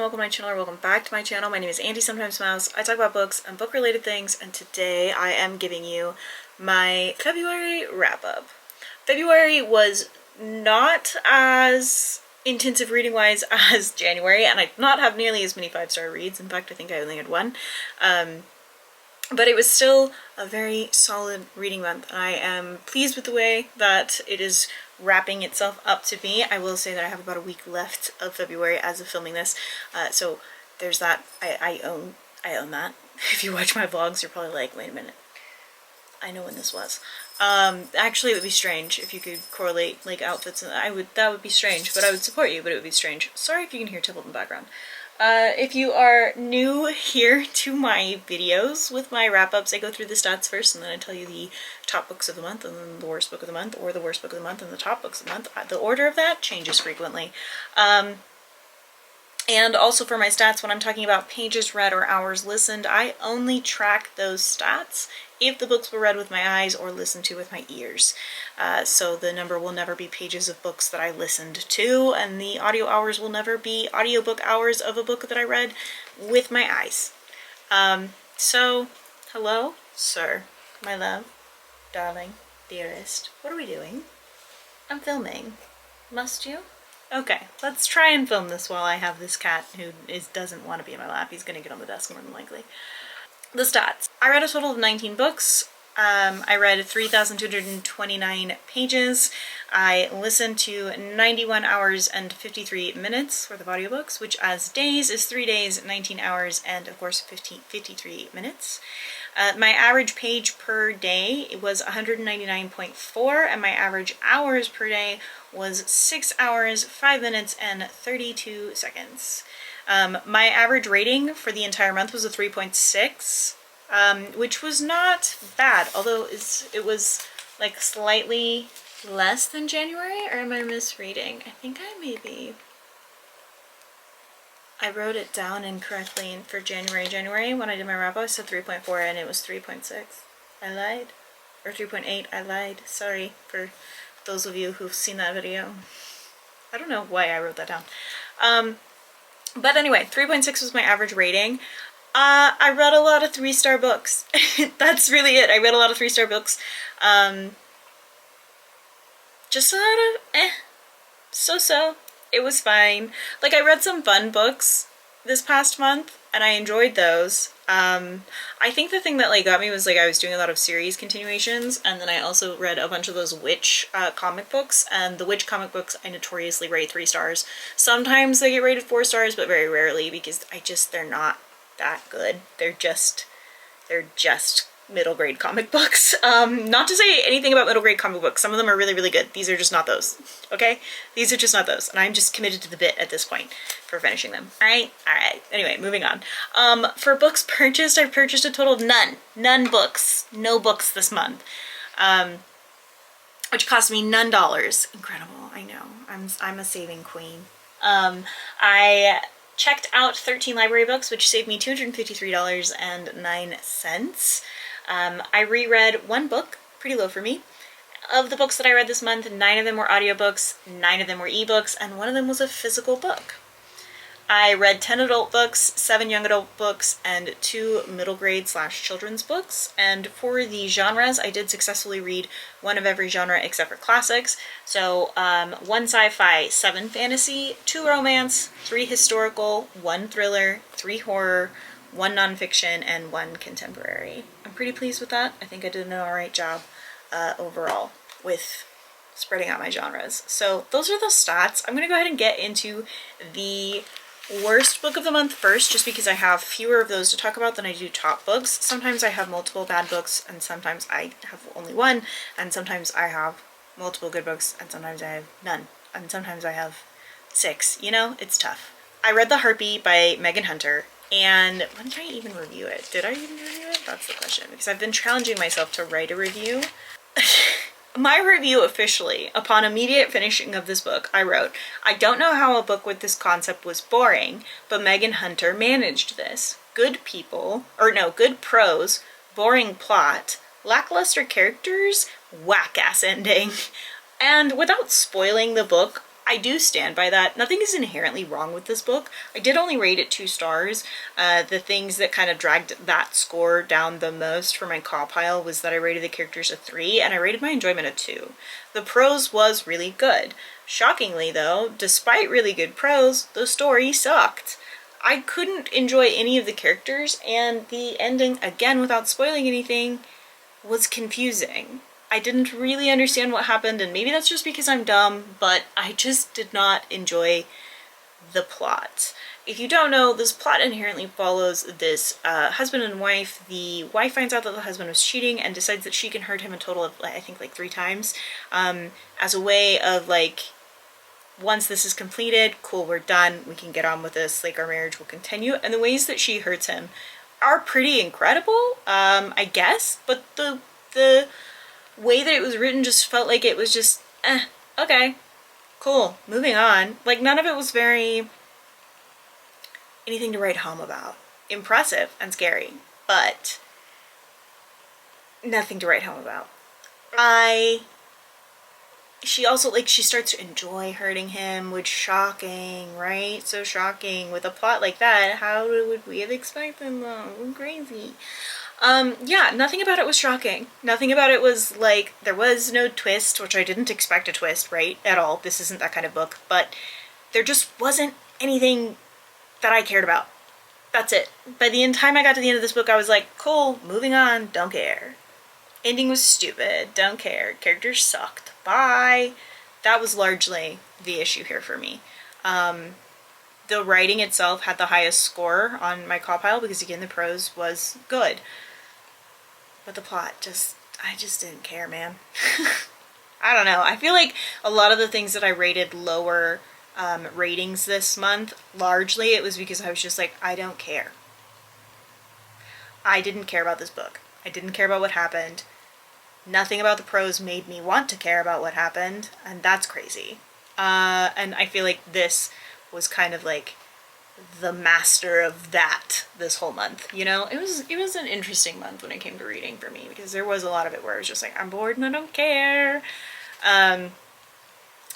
welcome to my channel, or welcome back to my channel. My name is Andy, sometimes Mouse. I talk about books and book-related things, and today I am giving you my February wrap-up. February was not as intensive reading-wise as January, and I did not have nearly as many 5-star reads. In fact, I think I only had one. But it was still a very solid reading month. I am pleased with the way that it is wrapping itself up to be. I will say that I have about a week left of February as of filming this, so there's that. I own that. If you watch my vlogs, you're probably like, wait a minute, I know when this was. Actually, it would be strange if you could correlate like outfits, and that would be strange, but I would support you, but it would be strange. Sorry if you can hear Tibble in the background. If you are new here to my videos with my wrap-ups, I go through the stats first, and then I tell you the top books of the month, and then the worst book of the month, or the worst book of the month and the top books of the month. The order of that changes frequently. And also for my stats, when I'm talking about pages read or hours listened, I only track those stats if the books were read with my eyes or listened to with my ears. So the number will never be pages of books that I listened to, and the audio hours will never be audiobook hours of a book that I read with my eyes. So, hello, sir, my love, darling, dearest. What are we doing? I'm filming. Must you? Okay, let's try and film this while I have this cat who doesn't want to be in my lap. He's gonna get on the desk more than likely. The stats. I read a total of 19 books. I read 3,229 pages. I listened to 91 hours and 53 minutes worth of audiobooks, which as days is 3 days, 19 hours, and of course 53 minutes. My average page per day was 199.4, and my average hours per day was 6 hours, 5 minutes, and 32 seconds. My average rating for the entire month was a 3.6, which was not bad, although it was like slightly less than January, or am I misreading? I think I wrote it down incorrectly for January. When I did my wrap-up, I said 3.4 and it was 3.6. I lied. Or 3.8, I lied. Sorry for those of you who've seen that video. I don't know why I wrote that down. But anyway, 3.6 was my average rating. I read a lot of 3-star books. That's really it. I read a lot of 3-star books. Just a lot of so-so. It was fine. Like, I read some fun books this past month, and I enjoyed those. I think the thing that like got me was like I was doing a lot of series continuations, and then I also read a bunch of those witch comic books, and the witch comic books I notoriously rate 3 stars. Sometimes they get rated 4 stars, but very rarely, because they're not that good. They're just middle grade comic books. Not to say anything about middle grade comic books. Some of them are really, really good. These are just not those. Okay? These are just not those. And I'm just committed to the bit at this point for finishing them. Alright? Alright. Anyway, moving on. For books purchased, I've purchased a total of none. None books. No books this month. Which cost me none dollars. Incredible. I know. I'm a saving queen. I checked out 13 library books, which saved me $253.09. I reread 1 book, pretty low for me. Of the books that I read this month, 9 of them were audiobooks, 9 of them were ebooks, and 1 of them was a physical book. I read 10 adult books, 7 young adult books, and 2 middle grade / children's books. And for the genres, I did successfully read 1 of every genre except for classics. So 1 sci-fi, 7 fantasy, 2 romance, 3 historical, 1 thriller, 3 horror, 1 nonfiction, and 1 contemporary. I'm pretty pleased with that. I think I did an alright job overall with spreading out my genres. So those are the stats. I'm going to go ahead and get into the worst book of the month first, just because I have fewer of those to talk about than I do top books. Sometimes I have multiple bad books, and sometimes I have only 1, and sometimes I have multiple good books, and sometimes I have none, and sometimes I have 6. You know, it's tough. I read The Harpy by Megan Hunter. And when did I even review it? Did I even review it? That's the question, because I've been challenging myself to write a review. My review officially, upon immediate finishing of this book, I wrote, I don't know how a book with this concept was boring, but Megan Hunter managed this. Good prose, boring plot, lackluster characters, whack-ass ending. And without spoiling the book, I do stand by that. Nothing is inherently wrong with this book. I did only rate it 2 stars. The things that kind of dragged that score down the most for my caw pile was that I rated the characters a 3 and I rated my enjoyment a 2. The prose was really good. Shockingly though, despite really good prose, the story sucked. I couldn't enjoy any of the characters, and the ending, again without spoiling anything, was confusing. I didn't really understand what happened, and maybe that's just because I'm dumb, but I just did not enjoy the plot. If you don't know, this plot inherently follows this husband and wife. The wife finds out that the husband was cheating and decides that she can hurt him a total of, I think, like 3 times, as a way of, like, once this is completed, cool, we're done, we can get on with this, like, our marriage will continue. And the ways that she hurts him are pretty incredible, I guess, but the way that it was written just felt like it was just, okay, cool, moving on. Like, none of it was very anything to write home about. Impressive and scary, but nothing to write home about. She also, like, she starts to enjoy hurting him, which shocking, right? So shocking. With a plot like that, how would we have expected them? Crazy. Yeah, nothing about it was shocking. Nothing about it was, like, there was no twist, which I didn't expect a twist, right? At all. This isn't that kind of book. But there just wasn't anything that I cared about. That's it. By the time I got to the end of this book, I was like, cool, moving on, don't care. Ending was stupid, don't care. Characters sucked. Bye. That was largely the issue here for me. The writing itself had the highest score on my caw pile because, again, the prose was good. But the plot I just didn't care, man. I don't know. I feel like a lot of the things that I rated lower ratings this month, largely it was because I was just like, I don't care. I didn't care about this book. I didn't care about what happened. Nothing about the prose made me want to care about what happened, and that's crazy. And I feel like this was kind of like the master of that this whole month, you know? It was an interesting month when it came to reading for me, because there was a lot of it where I was just like, I'm bored and I don't care. And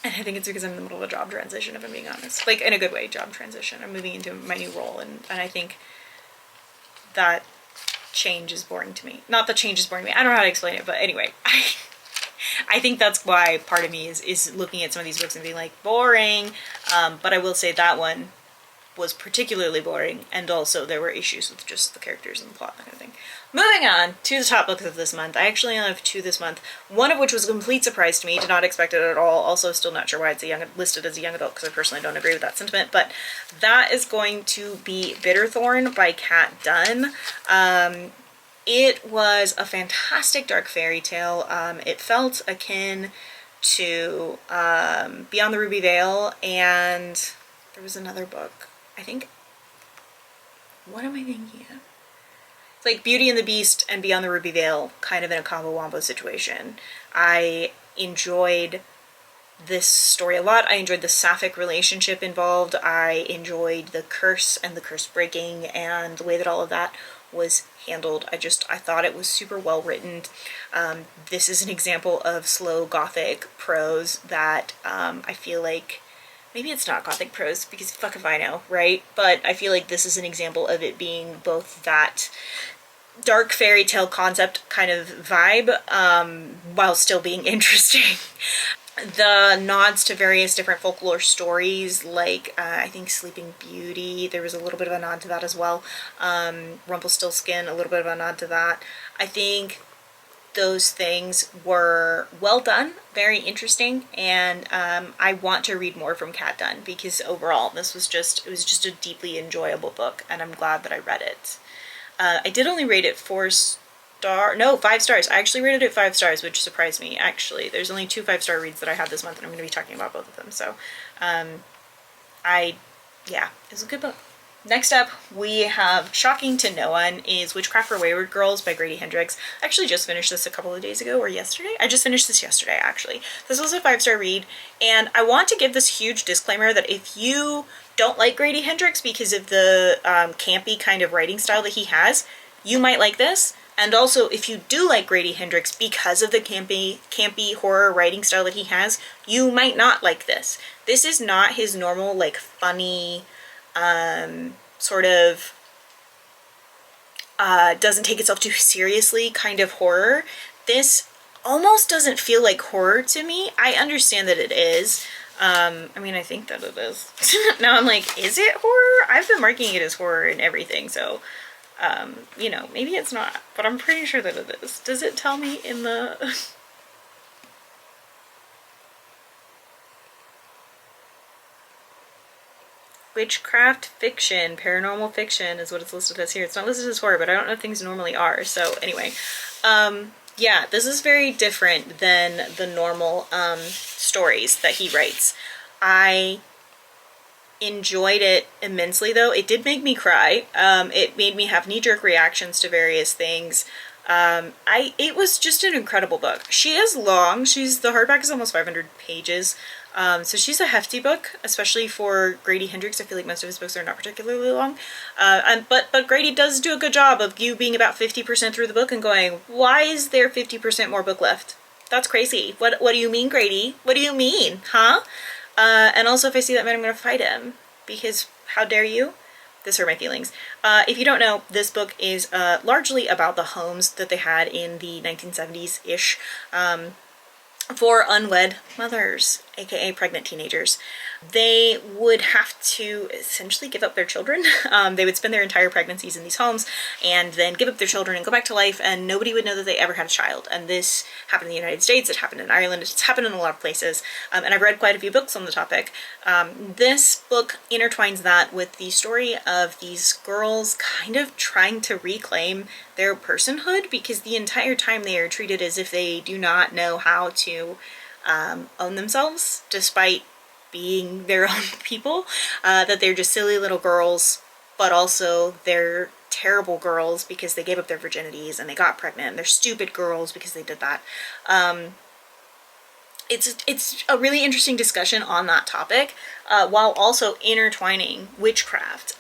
I think it's because I'm in the middle of a job transition, if I'm being honest. Like, in a good way, job transition. I'm moving into my new role, and I think that change is boring to me. Not that change is boring to me. I don't know how to explain it, but anyway, I think that's why part of me is looking at some of these books and being like, boring. But I will say that one was particularly boring, and also there were issues with just the characters and the plot and that kind of thing. Moving on to the top books of this month. I actually only have 2 this month, one of which was a complete surprise to me. Did not expect it at all. Also still not sure why it's listed as a young adult, because I personally don't agree with that sentiment, but that is going to be Bitterthorn by Kat Dunn. It was a fantastic dark fairy tale. It felt akin to Beyond the Ruby Veil, and there was another book. I think, what am I thinking of? It's like Beauty and the Beast and Beyond the Ruby Veil, kind of in a combo wombo situation. I enjoyed this story a lot. I enjoyed the sapphic relationship involved. I enjoyed the curse and the curse breaking and the way that all of that was handled. I thought it was super well written. This is an example of slow gothic prose that I feel like, maybe it's not gothic prose, because fuck if I know, right? But I feel like this is an example of it being both that dark fairy tale concept kind of vibe, while still being interesting. The nods to various different folklore stories, like I think Sleeping Beauty, there was a little bit of a nod to that as well. Rumpelstiltskin, a little bit of a nod to that. I think those things were well done, very interesting, and I want to read more from Kat Dunn, because overall this was just a deeply enjoyable book, and I'm glad that I read it. I did only rate it 5 stars. I actually rated it 5 stars, which surprised me, actually. There's only 2 5-star reads that I had this month, and I'm going to be talking about both of them, so yeah, it was a good book. Next up, we have Shocking to No One is Witchcraft for Wayward Girls by Grady Hendrix. I actually just finished this a couple of days ago, or yesterday. I just finished this yesterday, actually. This was a 5-star read, and I want to give this huge disclaimer that if you don't like Grady Hendrix because of the campy kind of writing style that he has, you might like this. And also, if you do like Grady Hendrix because of the campy horror writing style that he has, you might not like this. This is not his normal, like, funny, sort of doesn't take itself too seriously kind of horror. This almost doesn't feel like horror to me. I understand that it is. I mean, I think that it is. Now I'm like, is it horror? I've been marking it as horror and everything, so, you know, maybe it's not, but I'm pretty sure that it is. Does it tell me in the... Witchcraft fiction, paranormal fiction is what it's listed as here. It's not listed as horror, but I don't know if things normally are. So anyway, yeah, this is very different than the normal stories that he writes. I enjoyed it immensely, though. It did make me cry. It made me have knee-jerk reactions to various things. It was just an incredible book. She is long. The hardback is almost 500 pages. So she's a hefty book, especially for Grady Hendrix. I feel like most of his books are not particularly long. But Grady does do a good job of you being about 50% through the book and going, why is there 50% more book left? That's crazy. What do you mean, Grady? What do you mean? Huh? And also, if I see that man, I'm going to fight him. Because how dare you? This hurt my feelings. If you don't know, this book is largely about the homes that they had in the 1970s-ish for unwed mothers, aka pregnant teenagers. They would have to essentially give up their children. They would spend their entire pregnancies in these homes and then give up their children and go back to life, and nobody would know that they ever had a child. And this happened in the United States, it happened in Ireland, it's happened in a lot of places. And I've read quite a few books on the topic. This book intertwines that with the story of these girls kind of trying to reclaim their personhood, because the entire time they are treated as if they do not know how to own themselves, despite being their own people, that they're just silly little girls, but also they're terrible girls because they gave up their virginities and they got pregnant, and they're stupid girls because they did that. It's a really interesting discussion on that topic, while also intertwining witchcraft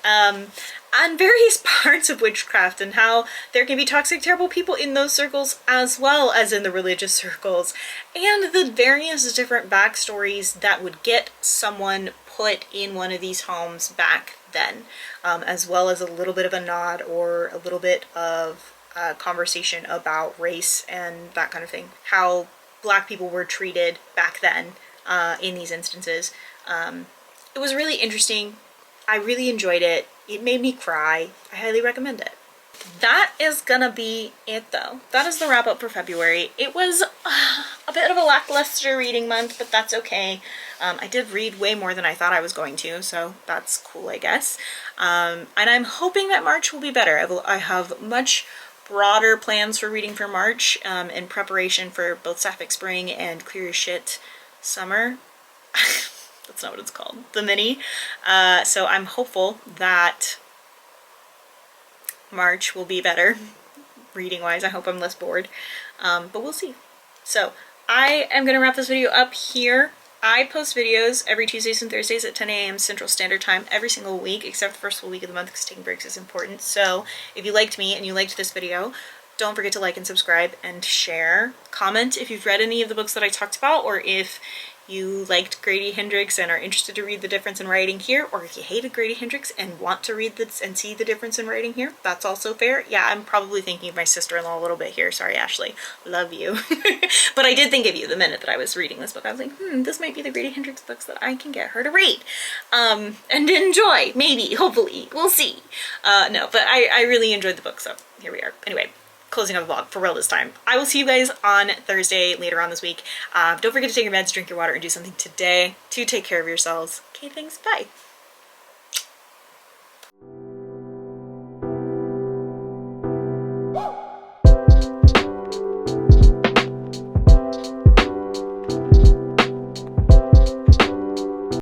and various parts of witchcraft, and how there can be toxic, terrible people in those circles as well as in the religious circles, and the various different backstories that would get someone put in one of these homes back then, as well as a little bit of a nod or a little bit of conversation about race and that kind of thing. How Black people were treated back then in these instances. It was really interesting. I really enjoyed it. It made me cry. I highly recommend it. That is gonna be it, though. That is the wrap up for February. It was a bit of a lackluster reading month, but that's okay. I did read way more than I thought I was going to, so that's cool, I guess. And I'm hoping that March will be better. I have much broader plans for reading for March, in preparation for both Sapphic Spring and CLEARURSHT Summer. That's not what it's called. The mini. So I'm hopeful that March will be better reading-wise. I hope I'm less bored. But we'll see. So I am going to wrap this video up here. I post videos every Tuesdays and Thursdays at 10 a.m. Central Standard Time every single week, except the first full week of the month, because taking breaks is important. So if you liked me and you liked this video, don't forget to like and subscribe and share. Comment if you've read any of the books that I talked about, or if you liked Grady Hendrix and are interested to read the difference in writing here, or if you hated Grady Hendrix and want to read this and see the difference in writing here, that's also fair. Yeah, I'm probably thinking of my sister-in-law a little bit here. Sorry, Ashley. Love you. But I did think of you the minute that I was reading this book. I was like, this might be the Grady Hendrix books that I can get her to read. And enjoy. Maybe. Hopefully. We'll see. No, but I really enjoyed the book, so here we are. Anyway, closing out the vlog for real this time. I will see you guys on Thursday later on this week. Don't forget to take your meds, drink your water, and do something today to take care of yourselves. Okay, thanks. Bye.